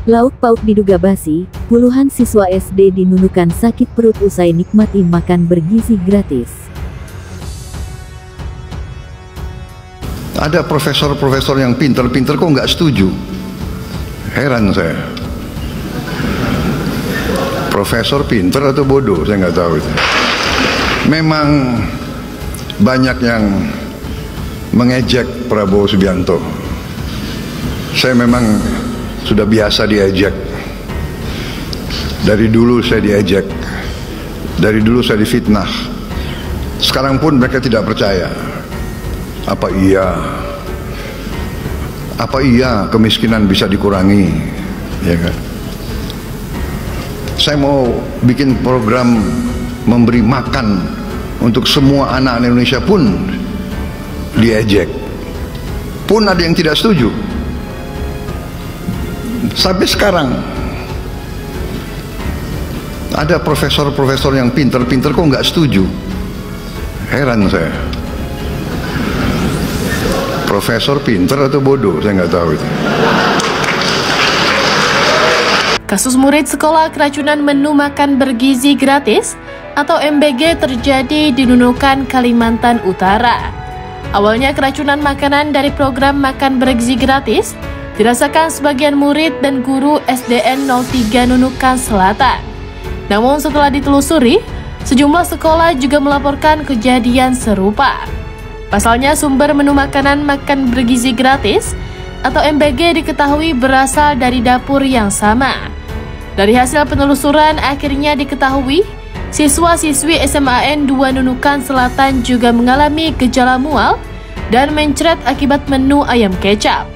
Lauk pauk diduga basi, puluhan siswa SD di Nunukan sakit perut usai nikmati makan bergizi gratis. Ada profesor-profesor yang pinter-pinter kok nggak setuju. Heran saya. Profesor pinter atau bodoh, saya nggak tahu itu. Memang banyak yang mengejek Prabowo Subianto. Saya memang sudah biasa diejek. Dari dulu saya diejek. Dari dulu saya difitnah. Sekarang pun mereka tidak percaya. Apa iya kemiskinan bisa dikurangi, ya kan? Saya mau bikin program memberi makan untuk semua anak Indonesia pun diejek. Pun ada yang tidak setuju. Sampai sekarang ada profesor-profesor yang pinter-pinter kok nggak setuju. Heran saya. Profesor pinter atau bodoh, saya nggak tahu itu. Kasus murid sekolah keracunan menu makan bergizi gratis atau MBG terjadi di Nunukan, Kalimantan Utara. Awalnya keracunan makanan dari program makan bergizi gratis dirasakan sebagian murid dan guru SDN 03 Nunukan Selatan. Namun setelah ditelusuri, sejumlah sekolah juga melaporkan kejadian serupa. Pasalnya sumber menu makanan makan bergizi gratis atau MBG diketahui berasal dari dapur yang sama. Dari hasil penelusuran akhirnya diketahui siswa-siswi SMAN 2 Nunukan Selatan juga mengalami gejala mual dan mencret akibat menu ayam kecap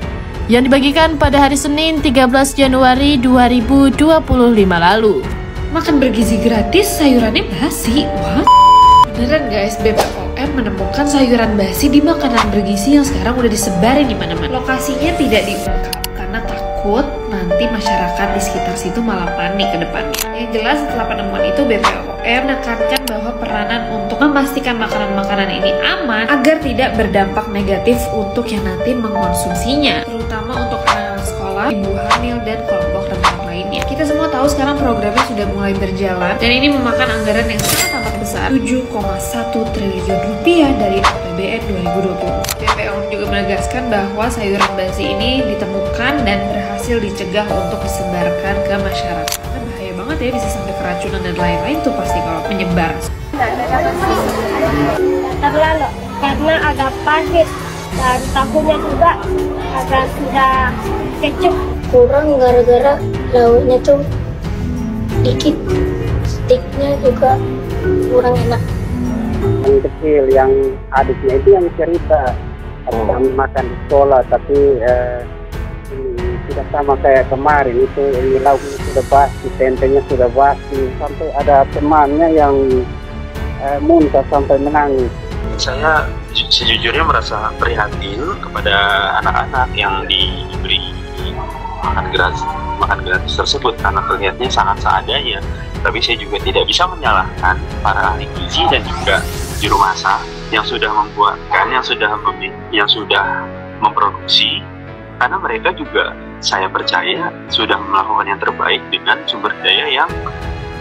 yang dibagikan pada hari Senin 13 Januari 2025 lalu. Makan bergizi gratis, sayurannya basi. What? Beneran guys, BPOM menemukan sayuran basi di makanan bergizi yang sekarang udah disebarin di mana-mana. Lokasinya tidak diungkap karena takut nanti masyarakat di sekitar situ malah panik ke depannya. Yang jelas setelah penemuan itu BPOM menekankan bahwa peranan untuk memastikan makanan-makanan ini aman agar tidak berdampak negatif untuk yang nanti mengkonsumsinya, terutama untuk anak-anak sekolah, ibu hamil, dan kelompok rentan lainnya. Kita semua tahu sekarang programnya sudah mulai berjalan dan ini memakan anggaran yang sangat amat besar, 7,1 triliun rupiah dari APBN 2020. BPOM juga menegaskan bahwa sayuran basi ini ditemukan dan berhasil dicegah untuk disebarkan ke masyarakat. Karena bahaya banget ya, bisa sampai keracunan dan lain-lain tuh pasti kalau menyebar. Terlalu karena agak pahit dan tahunya juga agak sudah kecut, kurang gara-gara lauknya tuh dikit, stiknya juga kurang enak. Yang kecil, yang adiknya itu yang cerita kami makan di sekolah tapi tidak sama kayak kemarin itu, ini lauknya sudah basi, tempenya sudah basi, sampai ada temannya yang muntah sampai menangis. Saya sejujurnya merasa prihatin kepada anak-anak yang diberi makan gratis tersebut karena terlihatnya sangat seadanya. Tapi saya juga tidak bisa menyalahkan para ahli gizi dan juga juru masak yang sudah membuatkan, yang sudah memproduksi, karena mereka juga saya percaya sudah melakukan yang terbaik dengan sumber daya yang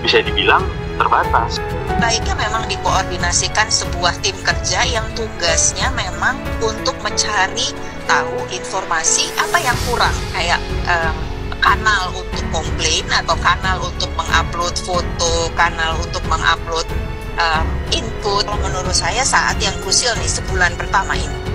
bisa dibilang terbatas. Baiknya memang dikoordinasikan sebuah tim kerja yang tugasnya memang untuk mencari tahu informasi apa yang kurang, kayak kanal untuk komplain atau kanal untuk mengupload foto, kanal untuk mengupload input. Menurut saya saat yang krusial nih sebulan pertama ini.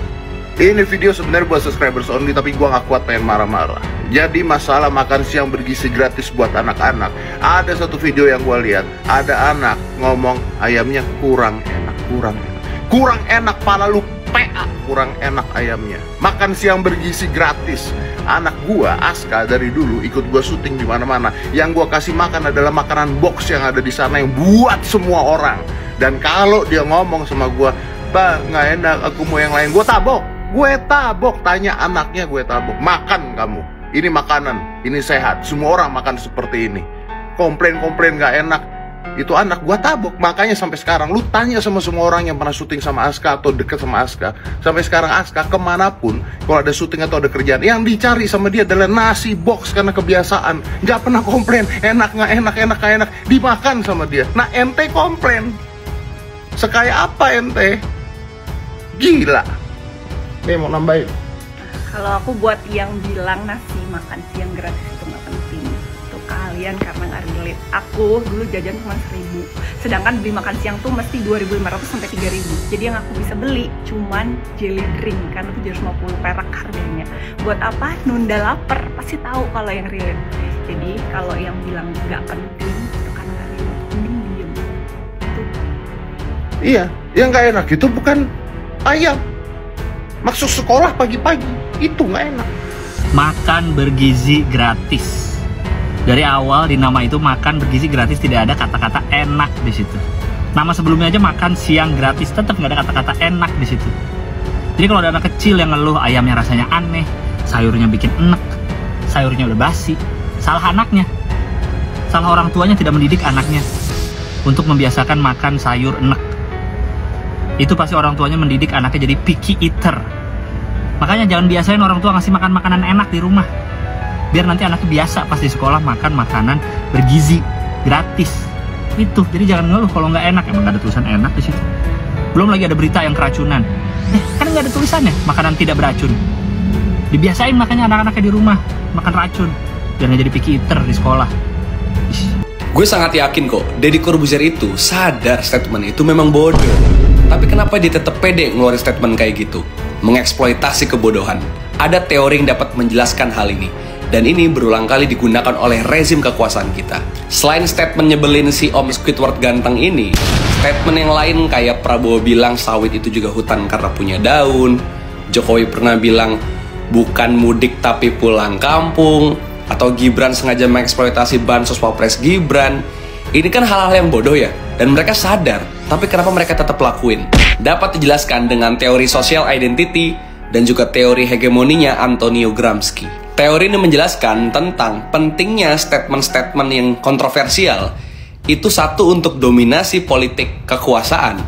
Ini video sebenarnya buat subscribers only, tapi gua gak kuat pengen marah-marah. Jadi masalah makan siang bergizi gratis buat anak-anak. Ada satu video yang gua lihat, ada anak ngomong ayamnya kurang enak, pala lu PA, kurang enak ayamnya. Makan siang bergizi gratis. Anak gua Aska dari dulu ikut gua syuting di mana-mana. Yang gua kasih makan adalah makanan box yang ada di sana yang buat semua orang. Dan kalau dia ngomong sama gua, "Bah, nggak enak, aku mau yang lain," gua tabok. Tanya anaknya, gue tabok. Makan kamu. Ini makanan, ini sehat. Semua orang makan seperti ini. Komplain nggak enak. itu anak gua tabok. Makanya sampai sekarang lu tanya sama semua orang yang pernah syuting sama Aska atau deket sama Aska, sampai sekarang Aska kemanapun kalau ada syuting atau ada kerjaan, yang dicari sama dia adalah nasi box karena kebiasaan. Nggak pernah komplain enak nggak enak, dimakan sama dia. Nah ente komplain, sekaya apa ente? Gila. Nih mau nambahin. Kalau aku buat yang bilang nasi makan siang gratis itu nggak penting, untuk kalian karena nggak relate. Aku dulu jajan cuma 1.000, sedangkan beli makan siang tuh mesti 2.500 sampai 3.000. Jadi yang aku bisa beli cuman jelly drink karena 750 perak harganya. Buat apa? Nunda lapar. Pasti tahu kalau yang relate. Jadi kalau yang bilang nggak penting itu karena nggak relate, mending diem. Itu. Iya, yang nggak enak itu bukan ayam. Masuk sekolah pagi-pagi itu nggak enak. Makan bergizi gratis. Dari awal di nama itu makan bergizi gratis tidak ada kata-kata enak di situ. Nama sebelumnya aja makan siang gratis, tetap nggak ada kata-kata enak di situ. Jadi kalau ada anak kecil yang ngeluh ayamnya rasanya aneh, sayurnya bikin enek, sayurnya udah basi, salah anaknya. Salah orang tuanya tidak mendidik anaknya untuk membiasakan makan sayur enek. Itu pasti orang tuanya mendidik anaknya jadi picky eater. Makanya jangan biasain orang tua ngasih makan makanan enak di rumah, biar nanti anaknya biasa pas di sekolah makan makanan bergizi gratis. Itu jadi jangan ngeluh kalau nggak enak. Emang nggak ada tulisan enak di situ. Belum lagi ada berita yang keracunan. Kan nggak ada tulisannya makanan tidak beracun. Dibiasain makanya anak-anaknya di rumah makan racun biar nggak jadi picky eater di sekolah. Gue sangat yakin kok Deddy Corbuzier itu sadar statement itu memang bodoh. Tapi kenapa dia tetap pede ngeluarin statement kayak gitu? Mengeksploitasi kebodohan. Ada teori yang dapat menjelaskan hal ini. Dan ini berulang kali digunakan oleh rezim kekuasaan kita. Selain statement nyebelin si Om Squidward ganteng ini, statement yang lain kayak Prabowo bilang sawit itu juga hutan karena punya daun. Jokowi pernah bilang bukan mudik tapi pulang kampung. Atau Gibran sengaja mengeksploitasi bansos Wapres Gibran. Ini kan hal-hal yang bodoh ya, dan mereka sadar. Tapi kenapa mereka tetap lakuin? Dapat dijelaskan dengan teori social identity dan juga teori hegemoninya Antonio Gramsci. Teori ini menjelaskan tentang pentingnya statement-statement yang kontroversial. Itu satu untuk dominasi politik kekuasaan,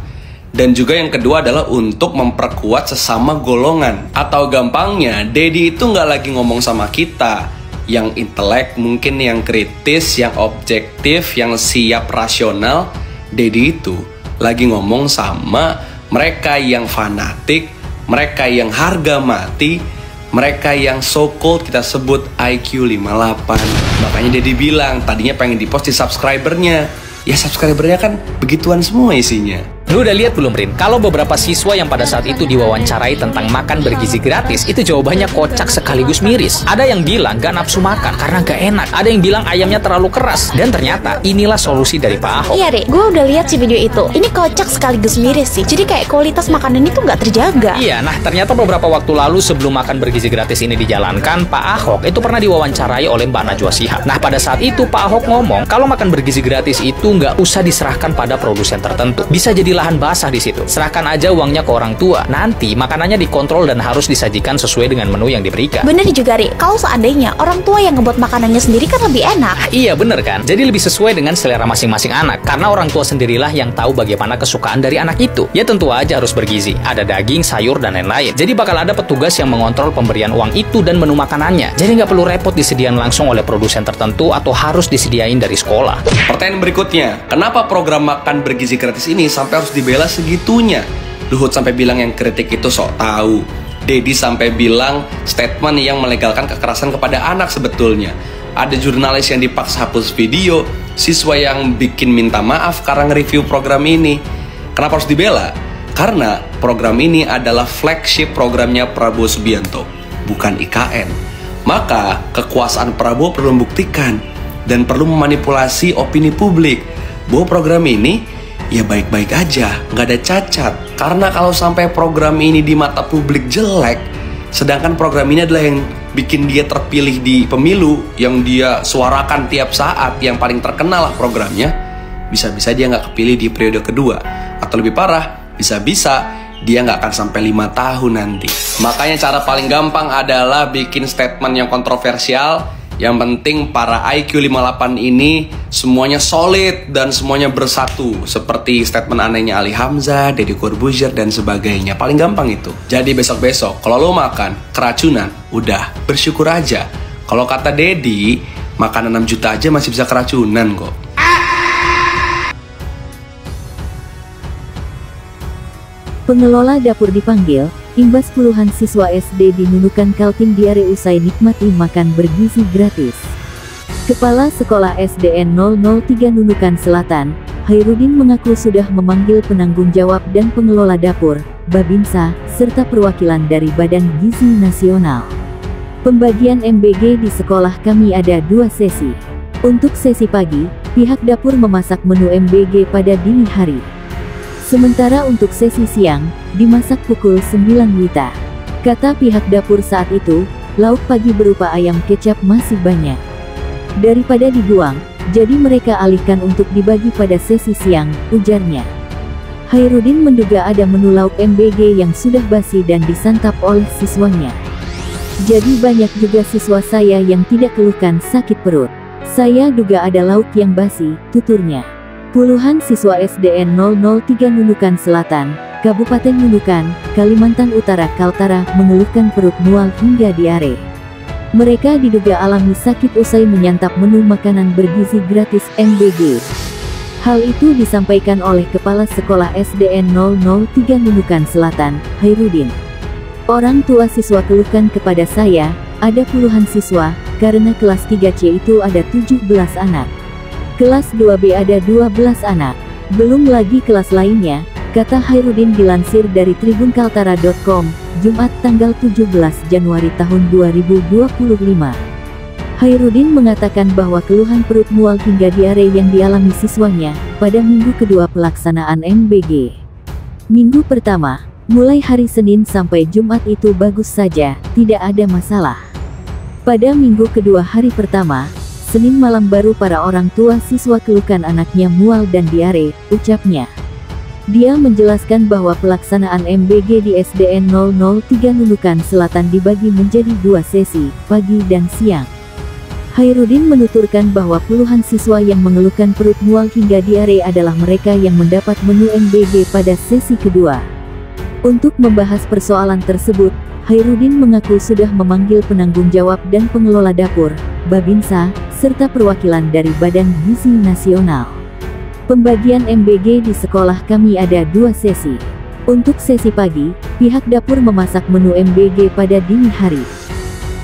dan juga yang kedua adalah untuk memperkuat sesama golongan. Atau gampangnya, Deddy itu nggak lagi ngomong sama kita yang intelek, mungkin yang kritis, yang objektif, yang siap rasional. Deddy itu lagi ngomong sama mereka yang fanatik, mereka yang harga mati, mereka yang so-called kita sebut IQ 58. Makanya Deddy bilang tadinya pengen di-post di subscribernya. Ya subscribernya kan begituan semua isinya. Lu udah lihat belum, Rin? Kalau beberapa siswa yang pada saat itu diwawancarai tentang makan bergizi gratis, itu jawabannya kocak sekaligus miris. Ada yang bilang gak nafsu makan karena gak enak. Ada yang bilang ayamnya terlalu keras. Dan ternyata inilah solusi dari Pak Ahok. Iya, Dek. Gue udah lihat sih video itu. Ini kocak sekaligus miris sih. Jadi kayak kualitas makanan itu gak terjaga. Iya, nah ternyata beberapa waktu lalu sebelum makan bergizi gratis ini dijalankan, Pak Ahok itu pernah diwawancarai oleh Mbak Najwa Shihab. Nah pada saat itu Pak Ahok ngomong kalau makan bergizi gratis itu nggak usah diserahkan pada produsen tertentu. Bisa jadi lahan basah di situ. Serahkan aja uangnya ke orang tua. Nanti makanannya dikontrol dan harus disajikan sesuai dengan menu yang diberikan. Bener juga, Ri. Kalau seandainya orang tua yang ngebuat makanannya sendiri kan lebih enak. Iya bener kan? Jadi lebih sesuai dengan selera masing-masing anak. Karena orang tua sendirilah yang tahu bagaimana kesukaan dari anak itu. Ya tentu aja harus bergizi. Ada daging, sayur, dan lain-lain. Jadi bakal ada petugas yang mengontrol pemberian uang itu dan menu makanannya. Jadi nggak perlu repot disediakan langsung oleh produsen tertentu atau harus disediain dari sekolah. Pertanyaan berikutnya, kenapa program makan bergizi gratis ini sampai harus dibela segitunya? Luhut sampai bilang yang kritik itu sok tahu. Deddy sampai bilang statement yang melegalkan kekerasan kepada anak sebetulnya. Ada jurnalis yang dipaksa hapus video, siswa yang bikin minta maaf karena nge-review program ini. Kenapa harus dibela? Karena program ini adalah flagship programnya Prabowo Subianto, bukan IKN. Maka kekuasaan Prabowo perlu membuktikan dan perlu memanipulasi opini publik bahwa program ini ya baik-baik aja, nggak ada cacat. Karena kalau sampai program ini di mata publik jelek, sedangkan program ini adalah yang bikin dia terpilih di pemilu, yang dia suarakan tiap saat, yang paling terkenal lah programnya, bisa-bisa dia nggak kepilih di periode kedua. Atau lebih parah, bisa-bisa dia nggak akan sampai 5 tahun nanti. Makanya cara paling gampang adalah bikin statement yang kontroversial, Yang penting para IQ 58 ini semuanya solid dan semuanya bersatu. Seperti statement anehnya Ali Hamzah, Deddy Corbuzier, dan sebagainya. Paling gampang itu. Jadi besok-besok kalau lo makan keracunan, udah bersyukur aja. Kalau kata Deddy, makan 6 juta aja masih bisa keracunan kok. Pengelola dapur dipanggil, imbas puluhan siswa SD di Nunukan Kaltim diare usai nikmati makan bergizi gratis. Kepala Sekolah SDN 003 Nunukan Selatan, Hairudin mengaku sudah memanggil penanggung jawab dan pengelola dapur, Babinsa, serta perwakilan dari Badan Gizi Nasional. Pembagian MBG di sekolah kami ada 2 sesi. Untuk sesi pagi, pihak dapur memasak menu MBG pada dini hari. Sementara untuk sesi siang, dimasak pukul 9 WITA. Kata pihak dapur saat itu, lauk pagi berupa ayam kecap masih banyak. Daripada dibuang, jadi mereka alihkan untuk dibagi pada sesi siang, ujarnya. Hairudin menduga ada menu lauk MBG yang sudah basi dan disantap oleh siswanya. Jadi banyak juga siswa saya yang tidak keluhkan sakit perut. Saya duga ada lauk yang basi, tuturnya. Puluhan siswa SDN 003 Nunukan Selatan, Kabupaten Nunukan, Kalimantan Utara Kaltara mengeluhkan perut mual hingga diare. Mereka diduga alami sakit usai menyantap menu makanan bergizi gratis MBG. Hal itu disampaikan oleh Kepala Sekolah SDN 003 Nunukan Selatan, Hairudin. Orang tua siswa keluhkan kepada saya, ada puluhan siswa, karena kelas 3C itu ada 17 anak. Kelas 2B ada 12 anak. Belum lagi kelas lainnya, kata Hairudin dilansir dari tribunkaltara.com, Jumat tanggal 17 Januari tahun 2025. Hairudin mengatakan bahwa keluhan perut mual hingga diare yang dialami siswanya pada minggu kedua pelaksanaan MBG. Minggu pertama, mulai hari Senin sampai Jumat itu bagus saja, tidak ada masalah. Pada minggu kedua hari pertama, Senin malam baru para orang tua siswa keluhkan anaknya mual dan diare, ucapnya. Dia menjelaskan bahwa pelaksanaan MBG di SDN 003 Nunukan Selatan dibagi menjadi 2 sesi, pagi dan siang. Hairudin menuturkan bahwa puluhan siswa yang mengeluhkan perut mual hingga diare adalah mereka yang mendapat menu MBG pada sesi kedua. Untuk membahas persoalan tersebut, Hairudin mengaku sudah memanggil penanggung jawab dan pengelola dapur, Babinsa, serta perwakilan dari Badan Gizi Nasional. Pembagian MBG di sekolah kami ada 2 sesi. Untuk sesi pagi, pihak dapur memasak menu MBG pada dini hari.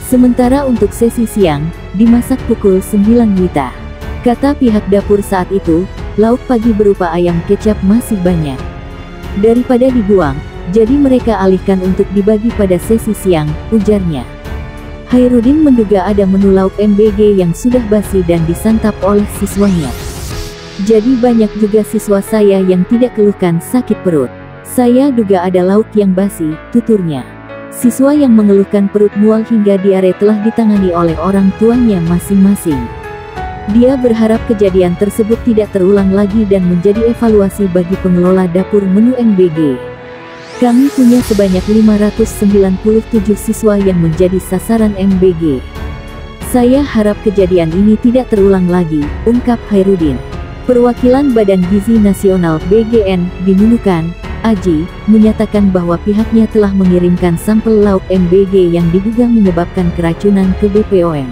Sementara untuk sesi siang, dimasak pukul 9 WITA. Kata pihak dapur saat itu, lauk pagi berupa ayam kecap masih banyak. Daripada dibuang, jadi mereka alihkan untuk dibagi pada sesi siang, ujarnya. Hairudin menduga ada menu lauk MBG yang sudah basi dan disantap oleh siswanya. Jadi banyak juga siswa saya yang tidak keluhkan sakit perut. Saya duga ada lauk yang basi, tuturnya. Siswa yang mengeluhkan perut mual hingga diare telah ditangani oleh orang tuanya masing-masing. Dia berharap kejadian tersebut tidak terulang lagi dan menjadi evaluasi bagi pengelola dapur menu MBG. Kami punya sebanyak 597 siswa yang menjadi sasaran MBG. Saya harap kejadian ini tidak terulang lagi, ungkap Hairudin. Perwakilan Badan Gizi Nasional BGN di Nunukan, Aji, menyatakan bahwa pihaknya telah mengirimkan sampel lauk MBG yang diduga menyebabkan keracunan ke BPOM.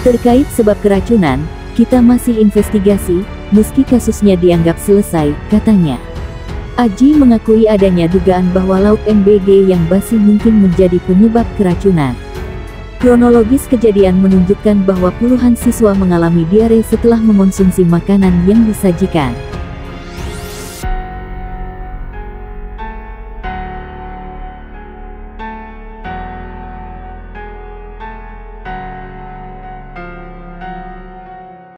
Terkait sebab keracunan, kita masih investigasi, meski kasusnya dianggap selesai, katanya. Aji mengakui adanya dugaan bahwa lauk MBG yang basi mungkin menjadi penyebab keracunan. Kronologis kejadian menunjukkan bahwa puluhan siswa mengalami diare setelah mengonsumsi makanan yang disajikan.